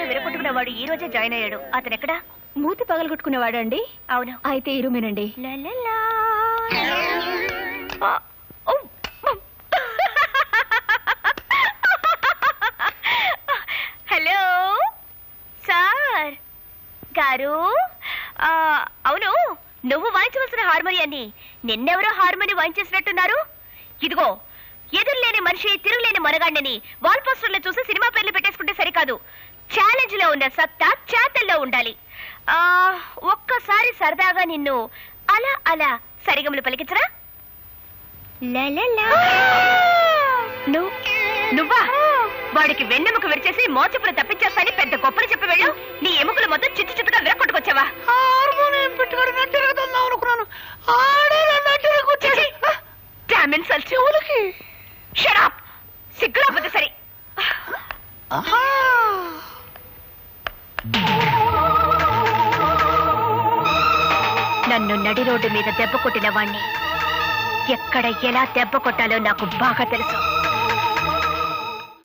ఎముకలు విరగొట్టుకునేవాడు ఈ రోజే జాయిన్ అయ్యాడు. అతను ఎక్కడా? మూతి పగలగొట్టుకునేవాడు అండి. అవును. అయితే ఈ రూమేనండి. హలో సార్ గారు. అవును, నువ్వు వాయించవలసిన హార్మోనియాన్ని నిన్నెవరో హార్మోని వాయించేసినట్టున్నారు. ఇదిగో, ఎదురులేని మనిషి తిరుగులేని మనగాండని వాల్ పోస్టర్లో చూసి సినిమా పేర్లు పెట్టేసుకుంటే సరికాదు. ఛాలెంజ్ లో ఉన్న సత్తా చేతల్లో ఉండాలి. ఒక్కసారి సరదాగా నిన్ను అలా అలా సరిగములు పలికించరా? నువ్వా? వాడికి వెన్నెముక విరిచేసి మోచపులు తప్పించేస్తాని పెద్ద గొప్పలు చెప్పి వెళ్ళు. నీ ఎముకలు మొత్తం చిత్తు చిత్తుగా విరక్కొట్టుకొచ్చావా? సిగ్గురాపోతే సరే. నన్ను నడి రోడ్డు మీద దెబ్బ కొట్టిన వాణ్ణి ఎక్కడ ఎలా దెబ్బ కొట్టాలో నాకు బాగా తెలుసు.